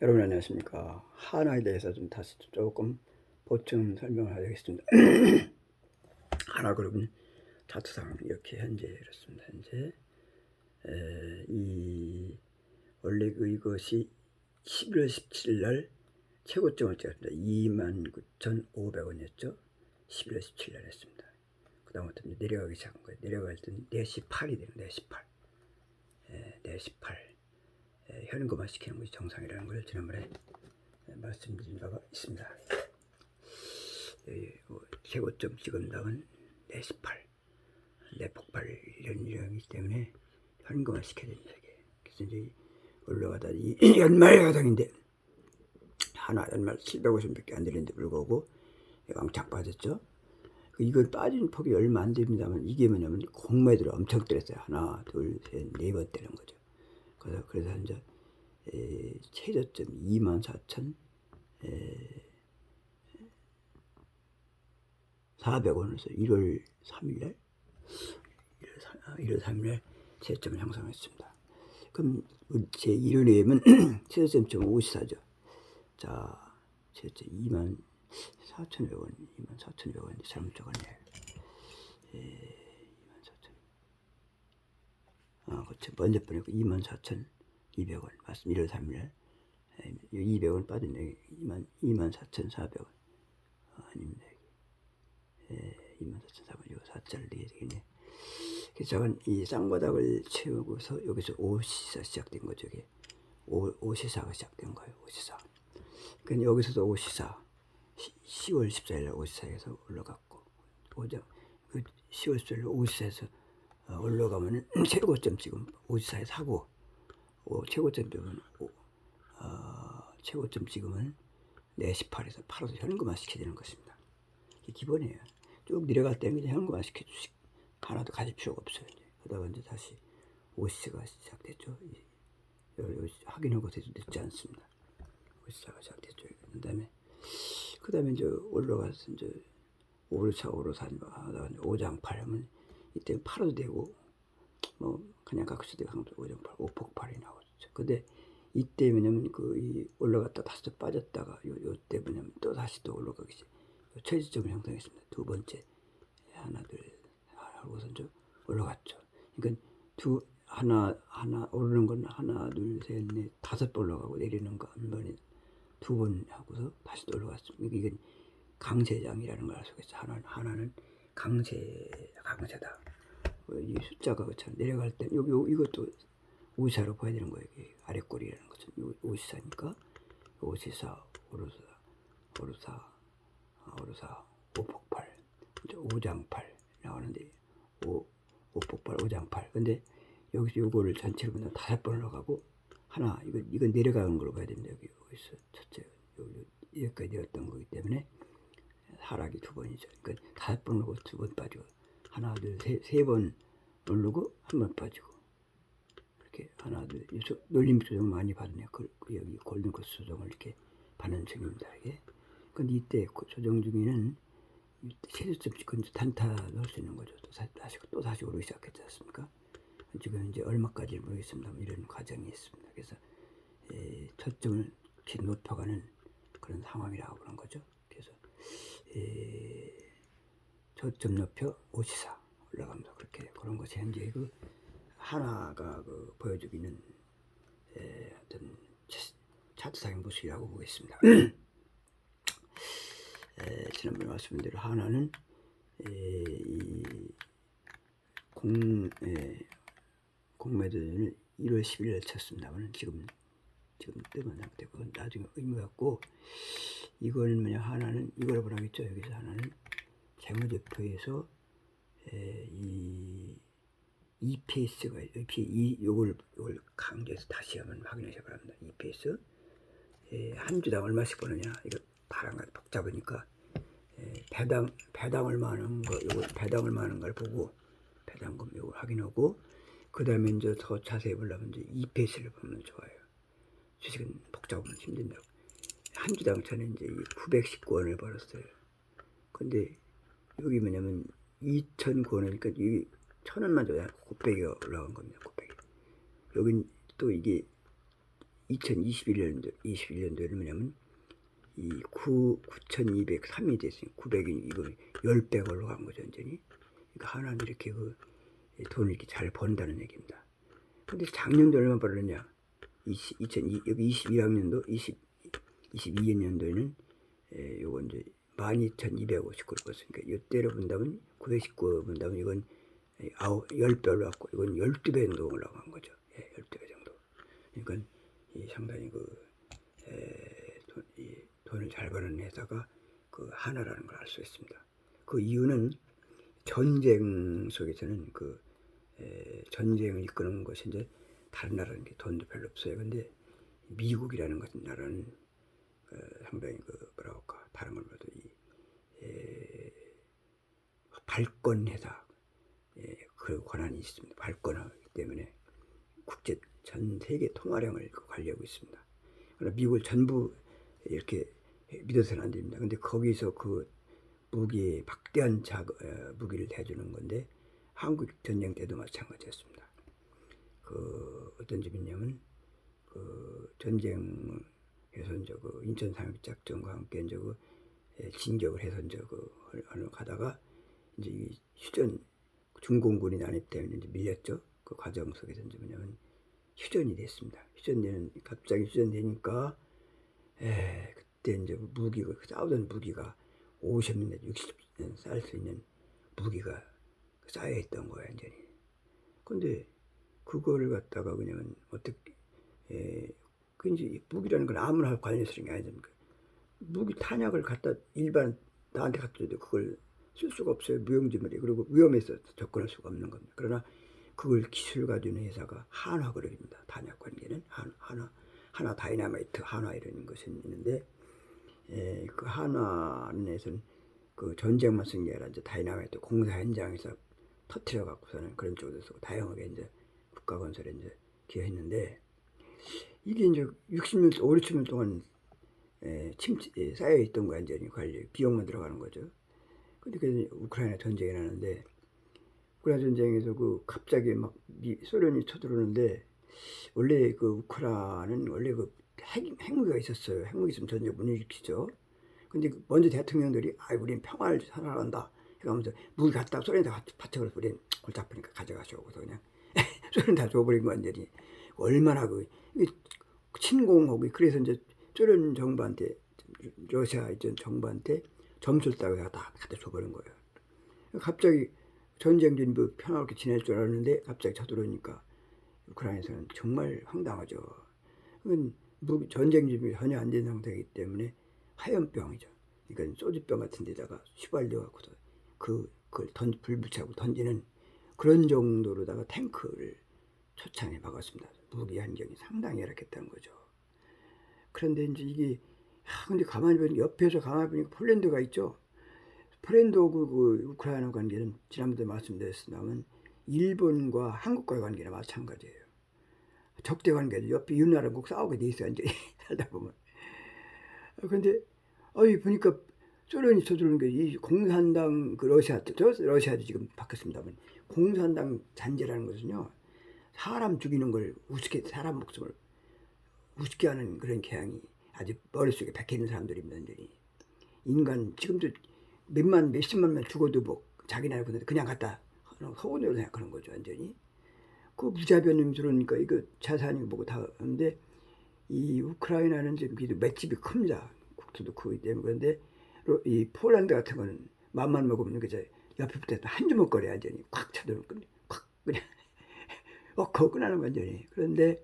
여러분 안녕하십니까. 한화에 대해서 좀 다시 조금 보충 설명을 하겠습니다. 한화그룹은 차트상 이렇게 현재 이렇습니다. 현재 원래 이것이 11월 17일 날 최고점을 찍었습니다. 29,500원이었죠. 11월 17일 날 했습니다. 그 다음부터 내려가기 시작한 거예요. 내려갈 때는 4시 8이 되는 4시 8. 4시 8. 현금화 시키는 것이 정상이라는 걸 지난번에 말씀드린 바가 있습니다. 최고점 찍은 다음은 4시 8. 내폭발 이런 유형이기 때문에 현금화 시켜야 됩니다. 그래서 이제 올라가다 연말 가닥인데 하나 연말 750밖에 안 되는데 불구하고 왕창 빠졌죠. 이건 빠진 폭이 얼마 안 됩니다만 이게 뭐냐면 공매도를 엄청 때렸어요. 하나, 둘, 셋, 네 번 때린 거죠. 그래서 이제 최저점 24,400원에서 1월 3일날 1월 3일날 최저점을 형성했습니다. 그럼 제 이론에는 최저점 54죠. 자, 최저점 24,100원, 24,100원 잘못 적었네. 24,000. 그렇죠. 먼저 보내고 24,200원 맞습니다. 1월 3일날 200원 빠졌네. 24,400원 아닙니다. 24,400원 이거 4자를 내야 되겠네. 그래서 저는 이 쌍바닥을 채우고서 여기서 오시사 시작된 거죠. 이게 오시사가 시작된 거예요. 오시사. 그러니까 여기서도 오시사 10월 14일 오시사에서 올라갔고 10월 14일 오시사에서 올라가면은 최고점 지금 오시사에 사고 최고점 지금은 4시 8에서 팔아서 현금화 시켜야 되는 것입니다. 이게 기본이에요. 쭉 내려갈 때는 그냥 현금화 시켜주시 하나도 가질 필요가 없어요. 그러다가 이제 다시 오시사가 시작됐죠. 확인하고 해도 늦지 않습니다. 오시사가 시작됐죠. 그 다음에 이제 올라가서 이제 오르사 하다가 오장팔 하면 이때 팔아도 되고 뭐 그냥 각수 되고 오장팔 오폭팔이 나오죠. 근데 이때 뭐냐면 이 올라갔다 다시 또 빠졌다가 요때 뭐냐면 또 다시 또 올라가기 시작. 최저점을 형성했습니다. 두 번째 하나 둘 하고서 이제 올라갔죠. 그러니까 하나 오르는 건 하나 둘 셋 넷 다섯 번 올라가고 내리는 거 한 번에 두 번 하고서 다시 또 올라갔습니다. 이건 강세장이라는 걸 알 수 있어요. 하나는 강세다. 이 숫자가 참 내려갈 때 이것도 오시사로 봐야 되는 거예요. 아래 꼬리라는 것은 오시사니까 오시사 오르사 오폭발 오장팔 나오는데 오폭발 오장팔. 근데 여기서 요거를 전체로 보면 5번 올라가고 하나 이건 내려가는 걸로 봐야 됩니다. 여기서 첫째 여기까지 내렸던 거기 때문에 하락이 2번이죠. 그러니까 5번 오르고 2번 빠지고 하나 둘 세 번 오르고 한 번 빠지고 이렇게 하나 둘 놀림 조정 많이 받네요. 여기 골든코스 조정을 이렇게 받는 중입니다. 이게. 근데 이때 조정 중에는 최저점 찍은 단타 넣을 수 있는 거죠. 또 다시 오르기 시작했지 않습니까? 지금 이제 얼마까지 모르겠습니다. 이런 과정이 있습니다. 그래서 초점을 높여가는 그런 상황이라고 그런 거죠. 그래서 초점 높여 오시사 올라가면서 그렇게 그런 것이 현재 하나가 보여주기는 어떤 차트상의 모습이라고 보겠습니다. 지난번에 말씀드린 대로 하나는 공매도를 1월 10일에 쳤습니다만 지금 뜨면 상태고 나중에 의미 갖고 이거는 뭐냐 하나는 이걸 보라겠죠. 여기서 하나는 재무제표에서 이 EPS가 요걸 강조해서 다시 한번 확인하셔야 합니다. EPS 한 주당 얼마씩 버느냐 이거 바람가 복잡하니까 배당 얼마 하는 거 요거 배당 얼마 하는 걸 보고 배당금 요걸 확인하고 그 다음에 이제 더 자세히 보려면 이제 EPS를 보면 좋아요. 주식은 복잡하면 힘든다고. 한 주당 저는 이제 919원을 벌었어요. 근데 여기 뭐냐면 2,009원이니까 여기 1,000원만 줘야 900이 올라간 겁니다. 900. 여긴 또 이게 2021년도 21년도에는 뭐냐면 이 9,203이 됐으니 900이 이거 10배 올라간 거죠 완전히. 그러니까 하나는 이렇게 그 돈을 이렇게 잘 번다는 얘기입니다. 근데 작년도 얼마 벌었냐? 여기 21학년도 22년도에는 요건 이제 12,259를 벌었으니까 이때로 본다면 919 본다면 이건 10배 올라갔고 이건 12배 정도 올라간 거죠. 12배 정도. 그러니까 상당히 돈을 잘 버는 회사가 그 하나라는 걸 알 수 있습니다. 그 이유는 전쟁 속에서는 전쟁을 이끄는 것이 이제 다른 나라는 게 돈도 별로 없어요. 근데 미국이라는 것은 나라는 상당히 뭐라 할까 다른 걸 봐도 발권 회사 그 권한이 있습니다. 발권하기 때문에 전 세계 통화량을 관리하고 있습니다. 그러나 미국을 전부 이렇게 믿어서는 안 됩니다. 근데 거기서 그 무기에 막대한 무기를 대주는 건데 한국 전쟁 때도 마찬가지였습니다. 어떤 점이 있냐면 전쟁에서 이제 인천 상륙 작전과 함께 이제 진격을 해서 이제 가다가 이제 이 휴전 중공군이 난입되면 이제 밀렸죠. 그 과정 속에서 이제 뭐냐면 휴전이 됐습니다. 갑자기 휴전되니까 그때 이제 무기가 싸우던 무기가 50년, 60년 쌓을 수 있는 무기가 쌓여 있던 거예요, 완전히. 근데 그거를 갖다가 그냥 어떻게 그 이제 무기라는 건 아무나 관련해서 그런 게 아니잖아요. 무기 탄약을 갖다 일반 나한테 갖다 줘도 그걸 쓸 수가 없어요. 무용지물이. 그리고 위험해서 접근할 수가 없는 겁니다. 그러나 그걸 기술 가지고 있는 회사가 한화그룹입니다. 탄약 관계는 한화 다이나마이트 한화 이런 것이 있는데 그 한화에서는 그 전쟁만 쓴 게 아니라 이제 다이나마이트 공사 현장에서 터트려 갖고서는 그런 쪽으로 쓰고 다양하게 이제 국가 건설에 이제 기여했는데 이게 이제 60년, 5, 60년 동안 쌓여 있던 거 완전히 관리 비용만 들어가는 거죠. 근데 그 우크라이나 전쟁이 나는데 우크라이나 전쟁에서 갑자기 막 소련이 쳐들어오는데 원래 우크라이나는 원래 핵무기가 있었어요. 핵무기 있으면 전쟁 못 일으키죠. 근데 먼저 대통령들이 우리는 평화를 살아간다 해가면서 무기 갖다 소련에다 바쳐버려서 우리는 골치 아프니까 가져가시오고서 그냥 소련 다 줘버린 거 완전히. 얼마나 친공하고 그래서 이제 소련 정부한테 러시아 이전 정부한테 점수를 따고 다 갖다 줘버린 거예요. 갑자기 전쟁 준비 평화롭게 지낼 줄 알았는데 갑자기 쳐들어오니까 우크라이나에서는 정말 황당하죠. 전쟁 준비 전혀 안 된 상태이기 때문에 화염병이죠. 그러니까 소주병 같은 데다가 휘발려 갖고서 그걸 불 붙이고 던지는 그런 정도로다가 탱크를 초창에 막았습니다. 무기 환경이 상당히 열악했다는 거죠. 그런데 이제 이게 근데 가만히 보니까 옆에서 가만히 보니까 폴란드가 있죠. 폴란드하고 우크라이나 관계는 지난번에 말씀드렸습니다만 일본과 한국과의 관계는 마찬가지예요. 적대 관계죠. 옆에 윤나라랑 꼭 싸우게 돼 있어요. 이제 살다 보면. 근데 보니까 소련이 쳐들어오는 게 이 공산당 러시아도 지금 바뀌었습니다만 공산당 잔재라는 것은요. 사람 죽이는 걸 사람 목숨을 우습게 하는 그런 경향이 아주 머릿속에 박혀 있는 사람들입니다. 인간 지금도 몇십만 명 죽어도 자기 나라 그냥 갖다 허운으로 생각하는 거죠. 완전히 무자비한 그러니까 이거 자산이 뭐고 다 하는데 이 우크라이나는 지금 맷집이 큽니다. 국토도 크기 때문에. 그런데 이 폴란드 같은 거는 맘만 먹으면 옆에 붙어서 한 주먹거리 완전히 콱 차도록 콱 그냥 그거 끝나는 완전히. 그런데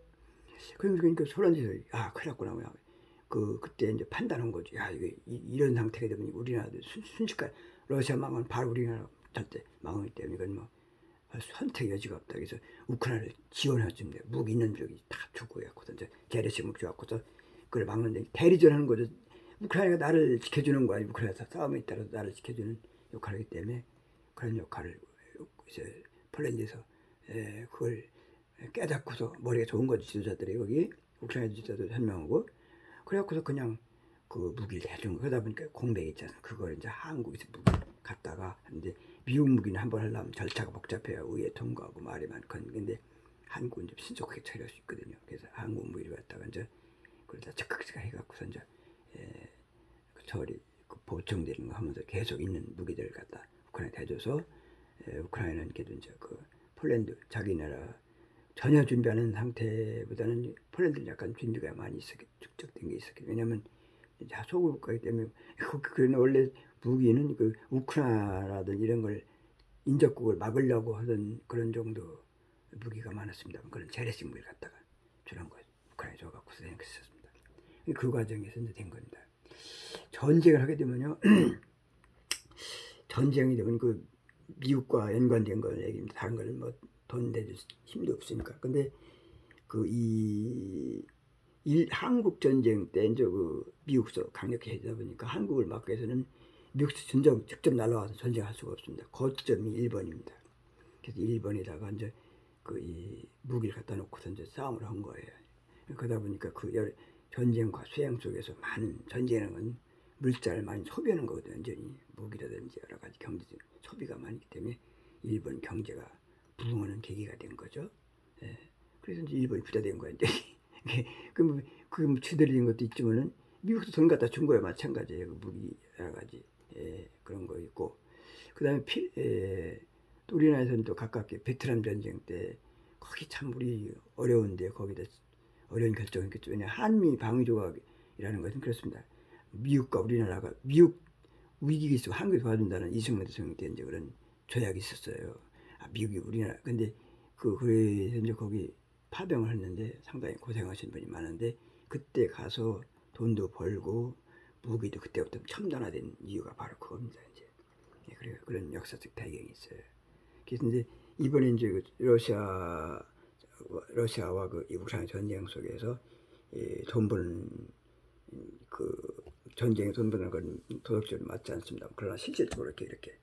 그러니까 소란에서 큰일 났구나. 그때 이제 판단한 거죠. 이런 상태가 되면 우리나라도 순식간에 러시아 망하면 바로 우리나라 절대 망하기 때문에 이건 선택 여지가 없다. 그래서 우크라이나를 지원해주면 돼요. 무기 있는 적이 다 주고 해갖고서 이제 재래식 무기 줘갖고서 그걸 막는데 대리전하는 거죠. 우크라이나가 나를 지켜주는 거야. 우크라이나 싸움에 따라서 나를 지켜주는 역할이기 때문에 그런 역할을 이제 폴란드에서 그걸 깨닫고서 머리가 좋은 거지 지도자들이 거기 우크라이나 지도자들 설명하고 그래갖고서 그냥 무기를 해준 거. 그러다 보니까 공백이 있잖아. 그걸 이제 한국에서 무기 갖다가 하는데 미국 무기는 한번 하려면 절차가 복잡해요. 의회 통과하고 말이 많건. 근데 한국은 좀 신속하게 처리할 수 있거든요. 그래서 한국 무기를 갖다가 이제 그러다 적극 해갖고서 이제 처리 보충되는 거 하면서 계속 있는 무기들을 갖다 우크라이나에 대줘서 우크라이나는 그래도 이제 그 폴란드 자기 나라 전혀 준비하는 상태보다는 폴란드는 약간 준비가 많이 축적된 게 있었기 왜냐하면 소국 국가이기 때문에 그런 원래 무기는 그 우크라이나라든 이런 걸 인접국을 막으려고 하던 그런 정도 무기가 많았습니다. 그런 재래식 무기를 갖다가 저런 거 우크라이나에 줘갖고서 생겼었습니다. 그 과정에서 이제 된 겁니다. 전쟁을 하게 되면요, 전쟁이 되면 그 미국과 연관된 걸 얘기입니다. 다른 걸 뭐 돈 대줄 힘도 없으니까. 근데 그 한국 전쟁 때 이제 그 미국서 강력히 하다 보니까 한국을 막기 위해서는 미국에서 직접 날아와서 전쟁할 수가 없습니다. 거점이 일본입니다. 그래서 일본에다가 이제 그 이 무기를 갖다 놓고서 이제 싸움을 한 거예요. 그러다 보니까 그 전쟁과 수행 속에서 많은 전쟁이라는 건 물자를 많이 소비하는 거거든요. 완전히 무기라든지 여러 가지 경제적 소비가 많기 때문에 일본 경제가 부흥하는 계기가 된 거죠. 예. 그래서 이제 일본이 부자 된 거예요. 그 취들린 것도 있지만은 미국도 돈 갖다 준 거예요. 마찬가지예요. 그 무기 여러 가지 그런 거 있고 그다음에 또 우리나라에서는 또 가깝게 베트남 전쟁 때 거기 참 우리 어려운데 거기다 어려운 결정했겠죠. 왜냐 한미 방위 조약이라는 것은 그렇습니다. 미국과 우리나라가 미국 위기가 있으면 한국이 도와준다는 이승만 대통령 때 이제 그런 조약이 있었어요. 미국이 우리나라 근데 그래서 이제 거기 파병을 했는데 상당히 고생하신 분이 많은데 그때 가서 돈도 벌고 무기도 그때부터 첨단화된 이유가 바로 그겁니다. 이제 그리고 그런 역사적 배경이 있어요. 그래서 이제 이번에 이제 러시아와 그 우크라이나 전쟁 속에서 돈 버는 그 전쟁에 돈 버는 건 도덕적으로 맞지 않습니다. 그러나 실질적으로 이렇게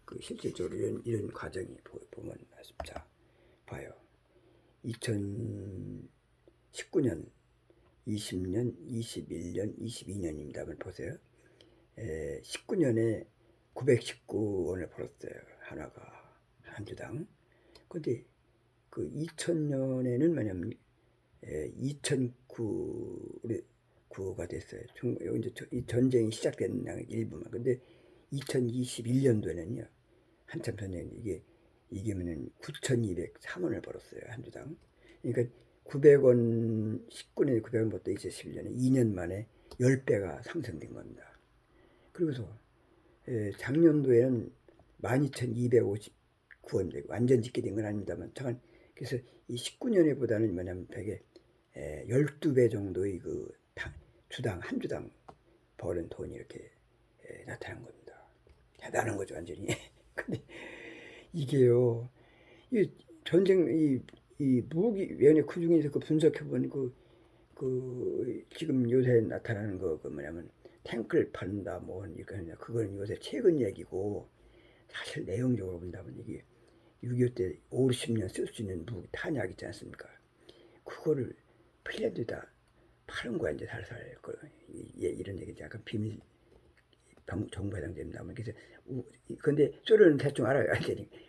그 실질적으로 이런 과정이 보면 자 봐요. 2019년, 20년, 21년, 22년입니다. 한번 보세요. 19년에 919원을 벌었어요. 하나가 한 주당. 근데 그 2000년에는 뭐냐면 2009가 됐어요. 이제 이 전쟁이 시작된 일부만. 근데 2021년도에는요. 한참 전쟁인데 이게 뭐냐면 9,203원을 벌었어요. 한 주당. 그러니까 900원 19년에 900원 벌었다 2011년에 2년 만에 10배가 상승된 겁니다. 그리고서 작년도에는 12,259원 되고 완전 짓게 된 건 아닙니다만 잠깐 그래서 이 19년에 보다는 뭐냐면 되게 12배 정도의 그 주당 한 주당 버는 돈이 이렇게 나타난 겁니다. 대단한 거죠 완전히. 근데 이게요 이 전쟁 이 무기 왜냐 그 중에서 그 분석해보니 그 지금 요새 나타나는 그 뭐냐면 탱크를 판다 뭐 이거는 그거는 요새 최근 얘기고 사실 내용적으로 본다면 이게 6.25 때 5, 60년 쓸 수 있는 무기 탄약 있지 않습니까? 그거를 핀란드에다 파는 거야 이제 살살 이런 얘기지 약간 비밀 정부 해당됩니다. 그래서 근데 소련은 대충 알아요.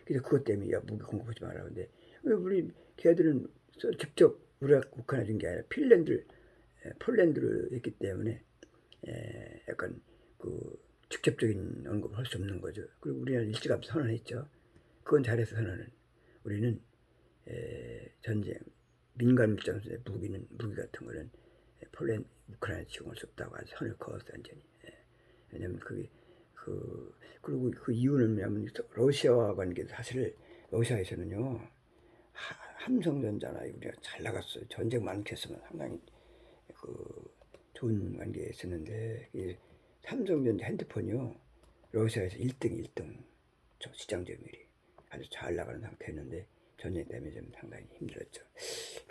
그래서 그것 때문에 야 무기 공급하지 마라. 근데 우리 걔들은 직접 우리가 국한해 준 게 아니라 폴란드를 했기 때문에 약간 그 직접적인 언급을 할 수 없는 거죠. 그리고 우리는 일찌감치 선언했죠. 그건 잘해서 선언은 우리는 전쟁 민간 물자의 무기 같은 거는 우크라이나 지원할 수 없다고 선을 그었어 완전히. 왜냐면 그리고 그 이유는 뭐냐면 러시아와 관계 사실 러시아에서는요 삼성전자나 우리가 잘 나갔어요. 전쟁 많겠으면 상당히 그 좋은 관계에 있었는데 삼성전자 핸드폰이요 러시아에서 1등 시장 점유율이 아주 잘 나가는 상태였는데 전쟁 때문에 좀 상당히 힘들었죠.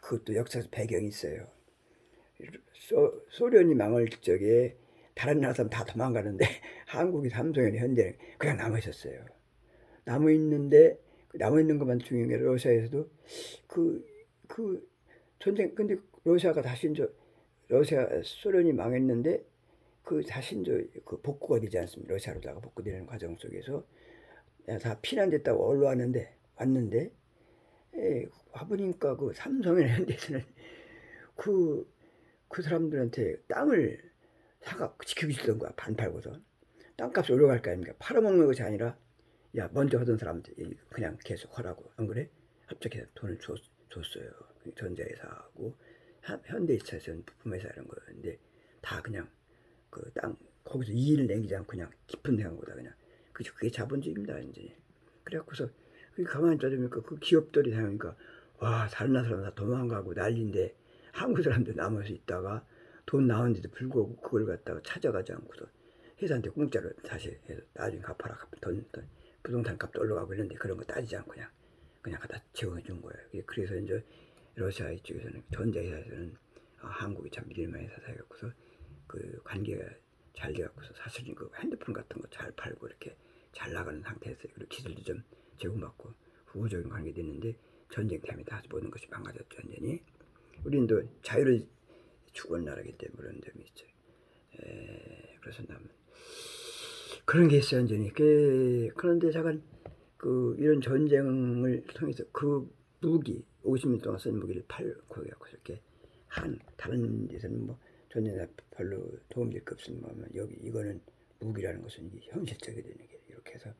그것도 역사적 배경이 있어요. 소련이 망할 적에 다른 나라 사람 다 도망가는데 한국이 삼성이나 현대는 그냥 남아 있었어요. 남아있는 것만 중요한 게 러시아에서도 그 전쟁 근데 러시아가 다시 이제 소련이 망했는데 다시 이제 그 복구가 되지 않습니까? 러시아로다가 복구되는 과정 속에서 다 피난됐다고 왔는데 와보니까 그 삼성이나 현대에서는 그, 그 사람들한테 땅을 사가 지키고 있었던 거야. 반 팔고서. 땅값이 올라갈 거 아닙니까? 팔아먹는 것이 아니라, 야, 먼저 하던 사람들 그냥 계속 하라고. 안 그래? 합작해서 돈을 줬어요. 전자회사하고, 현대차에서는 부품회사 이런 거였는데, 다 그냥 그 땅, 거기서 이의를 남기지 않고 그냥 깊은 생각보다 그냥. 그게 자본주의입니다, 이제. 그래갖고서, 가만히 따져보니까 그 기업들이 생각하니까, 와, 다른 나라 사람 다 도망가고 난리인데, 한국 사람들 남아서 있다가 돈 나오는데도 불구하고 그걸 갖다가 찾아가지 않고서 회사한테 공짜로 다시 해서 나중에 갚아라. 돈, 부동산 값도 올라가고 이런데 그런 거 따지지 않고 그냥 갖다 제공해 준 거예요. 그래서 이제 러시아 이쪽에서는 전자회사에서는 한국이 참 믿을만한 회사 해갖고서 그 관계가 잘 돼갖고서 사실은 그 핸드폰 같은 거 잘 팔고 이렇게 잘 나가는 상태에서 그리고 기술도 좀 제공받고 후보적인 관계도 있는데 전쟁 때문에 다 모든 것이 망가졌죠. 완전히. 우리는 또 자유를 추구하는 나라기 때문에 그런 점이 있죠. 그래서 나는 그런 게 있어요. 완전히. 그런데 잠깐 이런 전쟁을 통해서 그 무기 50년 동안 쓴 무기를 팔고 이렇게 다른 데서는 뭐 전쟁에 별로 도움될 게 없으면 여기 이거는 무기라는 것은 이게 현실적이 되는 게 이렇게 해서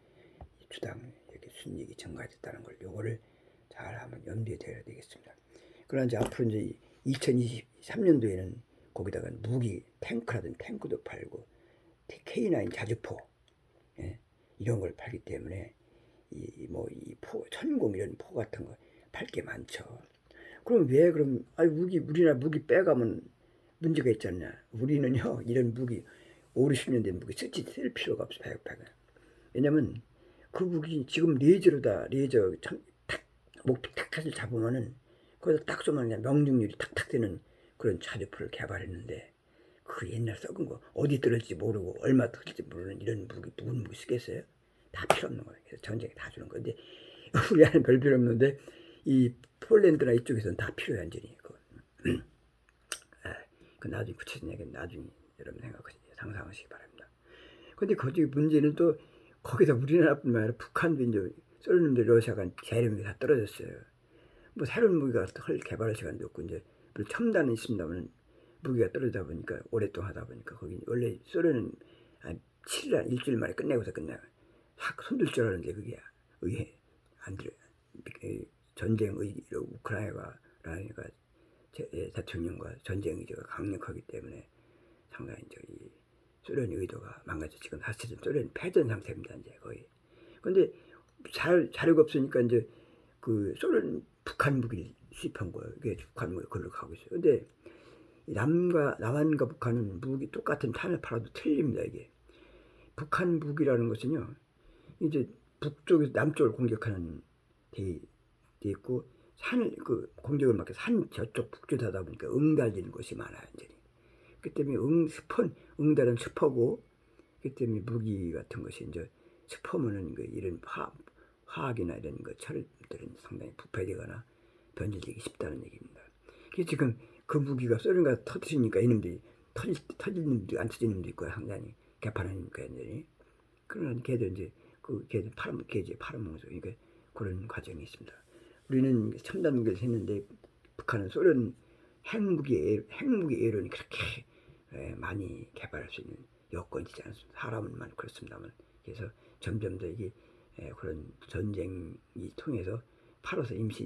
주당 이렇게 순이익이 증가했다는 걸 요거를 잘 한번 염두에 둬야 되겠습니다. 그러나 이제 앞으로 이제 2023년도에는 거기다가 무기 탱크라든지 탱크도 팔고 K9 자주포 이런 걸 팔기 때문에 이 천공 이런 포 같은 거 팔 게 많죠. 그럼 왜 그럼 우리나라 무기 빼가면 문제가 있잖냐. 우리는요 이런 무기 5, 60년 된 무기 쓸 필요가 없어. 왜냐면 그 무기 지금 레이저로다 목표 탁 잡으면은 거기서 딱 쏘면 그냥 명중률이 탁탁 되는 그런 자주포를 개발했는데 그 옛날 썩은 거 어디 떨어질지 모르고 얼마 떨어질지 모르는 이런 무기 누군 무기 쓰겠어요? 다 필요 없는 거예요. 그래서 전쟁에 다 주는 건데 우리한테는 별 필요 없는데 이 폴란드나 이쪽에서는 다 필요해 완전히. 그 나중에 구체적인 얘기는 나중에 여러분 상상하시기 바랍니다. 근데 거기 문제는 또 거기다 우리나라뿐만 아니라 북한도 이제 쏠는데 러시아가 재련이 다 떨어졌어요. 뭐 새로운 무기가 개발할 시간도 없고 이제 첨단은 있습니다만 무기가 떨어지다 보니까 오랫동안 하다 보니까 거기 원래 소련은 7일 일주일 만에 끝내고서 끝나요. 확 손들 줄 알았는데 그게 의해 안 들어요. 전쟁 의지로 우크라이나가 대통령과 전쟁 의지가 강력하기 때문에 상당히 이제 이 소련의 의도가 망가져 지금 사실은 소련이 패전 상태입니다 이제 거의. 근데 자료가 없으니까 이제 그 소련 북한 무기를 수입한 거예요. 이게 북한 무기 그걸로 가고 있어요. 근데 남한과 북한은 무기 똑같은 탄을 팔아도 틀립니다. 이게 북한 무기라는 것은요 이제 북쪽에서 남쪽을 공격하는 데 있고 산을 공격을 막혀 산 저쪽 북쪽에 하다 보니까 응달리는 것이 많아요. 이제 그 때문에 응달은 슈퍼고 그 때문에 무기 같은 것이 이제 슈퍼면은 이런 화학이나 이런 철들은 상당히 부패되거나 변질되기 쉽다는 얘기입니다. 그래서 지금 그 무기가 소련가 터뜨리니까 이놈들이 터지는 놈도 안 터지는 놈도 있고 상당히 개판하니까 이제 그러나 걔들 이제 걔들 팔아먹어서 그러니까 그런 과정이 있습니다. 우리는 첨단 무기를 했는데 북한은 소련 핵무기 애론이 그렇게 많이 개발할 수 있는 여건이 되지 않습니다. 사람은 그렇습니다만 그래서 점점 더 이게 그런 전쟁이 통해서 팔아서 임시